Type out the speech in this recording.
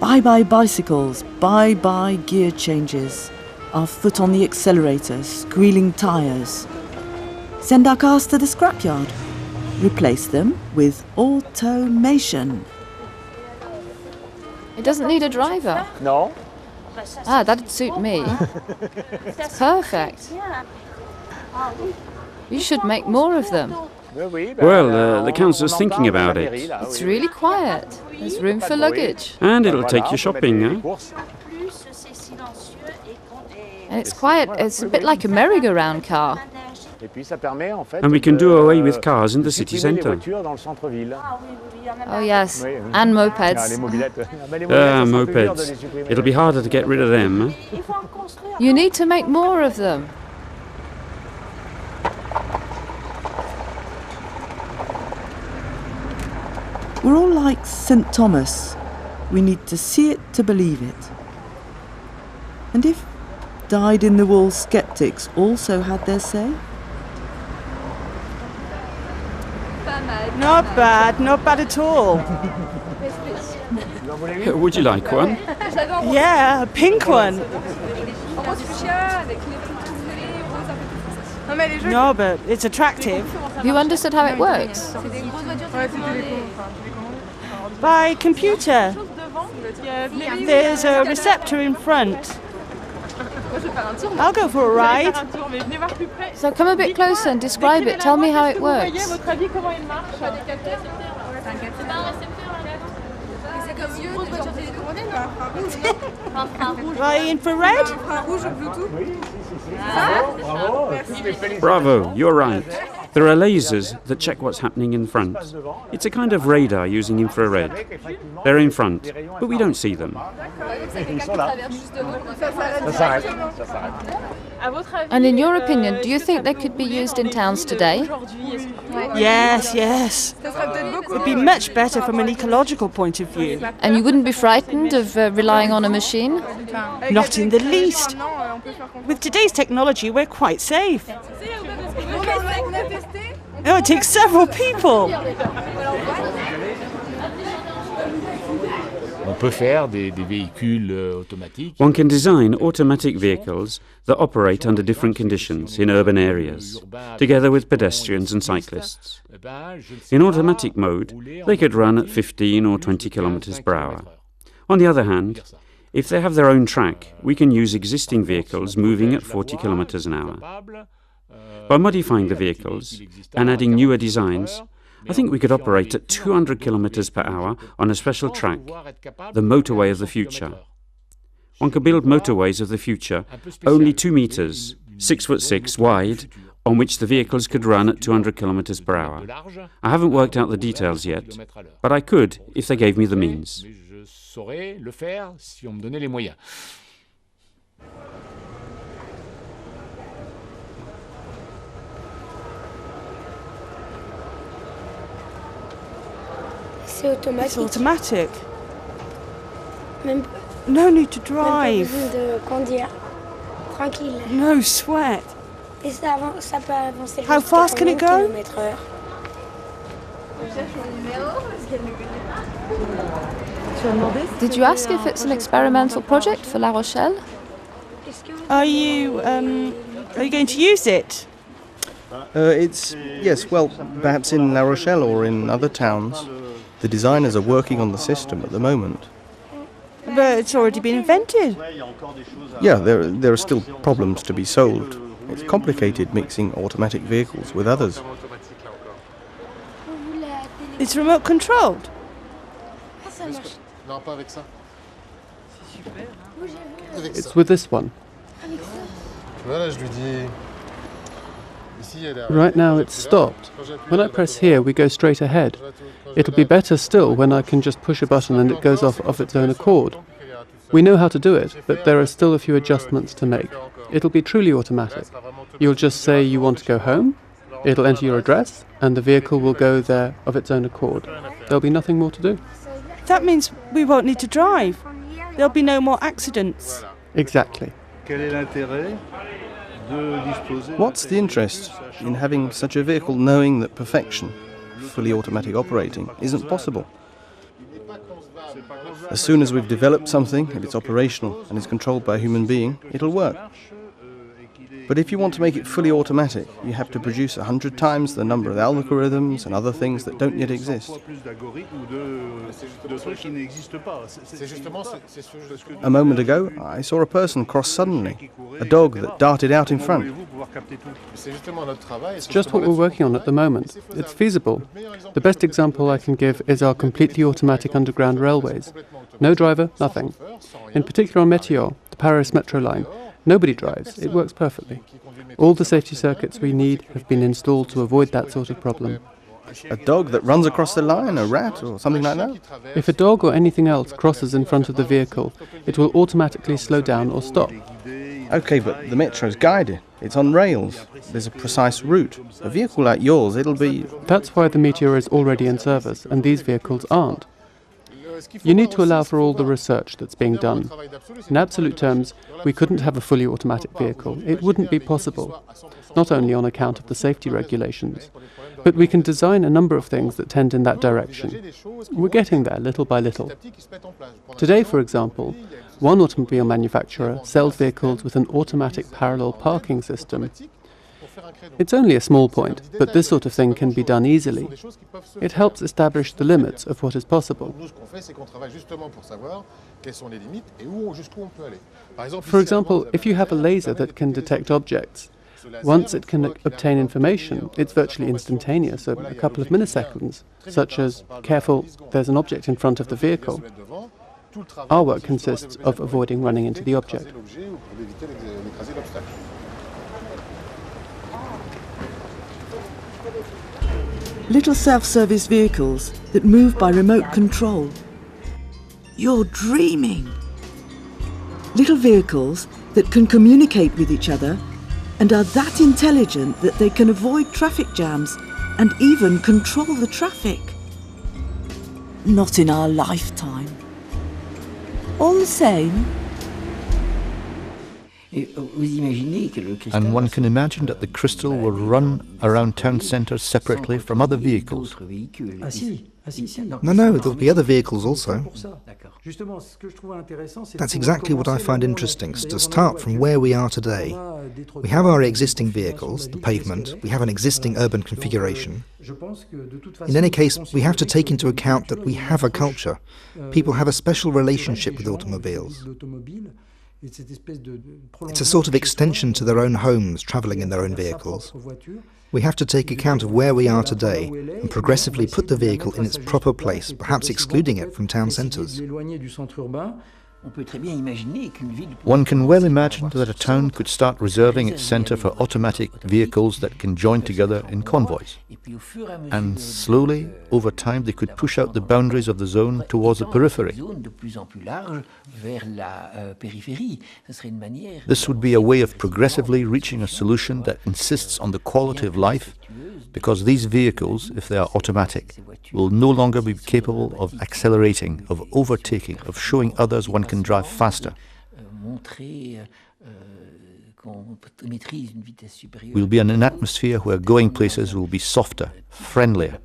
Bye-bye bicycles, bye-bye gear changes, our foot on the accelerator, squealing tyres. Send our cars to the scrapyard. Replace them with automation. It doesn't need a driver. No. That'd suit me. It's perfect. You should make more of them. Well, the council's thinking about it. It's really quiet. There's room for luggage. And it'll take you shopping, huh? And it's quiet. It's a bit like a merry-go-round car. And we can do away with cars in the city centre. Oh yes, and mopeds. Mopeds. It'll be harder to get rid of them, huh? You need to make more of them. We're all like St. Thomas. We need to see it to believe it. And if dyed-in-the-wool skeptics also had their say? Not bad at all. Would you like one? Yeah, a pink one. No, but it's attractive. You understood how it works? By computer. There's a receptor in front. I'll go for a ride. So come a bit closer and describe it. Tell me how it works. By infrared? Bravo, you're right. There are lasers that check what's happening in front. It's a kind of radar using infrared. They're in front, but we don't see them. And in your opinion, do you think they could be used in towns today? Yes. It'd be much better from an ecological point of view. And you wouldn't be frightened of relying on a machine? Not in the least. With today's technology, we're quite safe. Oh, it takes several people. One can design automatic vehicles that operate under different conditions in urban areas, together with pedestrians and cyclists. In automatic mode, they could run at 15 or 20 kilometers per hour. On the other hand, if they have their own track, we can use existing vehicles moving at 40 kilometers an hour. By modifying the vehicles and adding newer designs, I think we could operate at 200 kilometers per hour on a special track, the motorway of the future. One could build motorways of the future only 2 meters, 6'6" wide, on which the vehicles could run at 200 kilometers per hour. I haven't worked out the details yet, but I could if they gave me the means. It's automatic. No need to drive. No sweat. How fast can it go? Did you ask if it's an experimental project for La Rochelle? Are you going to use it? Yes, well, perhaps in La Rochelle or in other towns. The designers are working on the system at the moment. But it's already been invented. Yeah, there are still problems to be solved. It's complicated mixing automatic vehicles with others. It's remote controlled. It's with this one. Right now it's stopped. When I press here, we go straight ahead. It'll be better still when I can just push a button and it goes off of its own accord. We know how to do it, but there are still a few adjustments to make. It'll be truly automatic. You'll just say you want to go home, it'll enter your address, and the vehicle will go there of its own accord. There'll be nothing more to do. That means we won't need to drive. There'll be no more accidents. Exactly. What's the interest in having such a vehicle knowing that perfection, fully automatic operating, isn't possible? As soon as we've developed something and it's operational and is controlled by a human being, it'll work. But if you want to make it fully automatic, you have to produce 100 times the number of algorithms and other things that don't yet exist. A moment ago, I saw a person cross suddenly, a dog that darted out in front. It's just what we're working on at the moment. It's feasible. The best example I can give is our completely automatic underground railways. No driver, nothing. In particular on Meteor, the Paris metro line, nobody drives. It works perfectly. All the safety circuits we need have been installed to avoid that sort of problem. A dog that runs across the line, a rat or something like that? If a dog or anything else crosses in front of the vehicle, it will automatically slow down or stop. OK, but the metro's guided. It's on rails. There's a precise route. A vehicle like yours, it'll be... That's why the Meteor is already in service, and these vehicles aren't. You need to allow for all the research that's being done. In absolute terms, we couldn't have a fully automatic vehicle. It wouldn't be possible, not only on account of the safety regulations, but we can design a number of things that tend in that direction. We're getting there little by little. Today, for example, one automobile manufacturer sells vehicles with an automatic parallel parking system. It's only a small point, but this sort of thing can be done easily. It helps establish the limits of what is possible. For example, if you have a laser that can detect objects, once it can obtain information, it's virtually instantaneous, a couple of milliseconds, such as, careful, there's an object in front of the vehicle. Our work consists of avoiding running into the object. Little self-service vehicles that move by remote control. You're dreaming. Little vehicles that can communicate with each other and are that intelligent that they can avoid traffic jams and even control the traffic. Not in our lifetime. All the same. And one can imagine that the crystal will run around town centres separately from other vehicles. No, there'll be other vehicles also. That's exactly what I find interesting, to start from where we are today. We have our existing vehicles, the pavement, we have an existing urban configuration. In any case, we have to take into account that we have a culture. People have a special relationship with automobiles. It's a sort of extension to their own homes, travelling in their own vehicles. We have to take account of where we are today and progressively put the vehicle in its proper place, perhaps excluding it from town centres. One can well imagine that a town could start reserving its centre for automatic vehicles that can join together in convoys. And slowly, over time, they could push out the boundaries of the zone towards the periphery. This would be a way of progressively reaching a solution that insists on the quality of life, because these vehicles, if they are automatic, will no longer be capable of accelerating, of overtaking, of showing others one can drive faster. We'll be in an atmosphere where going places will be softer, friendlier.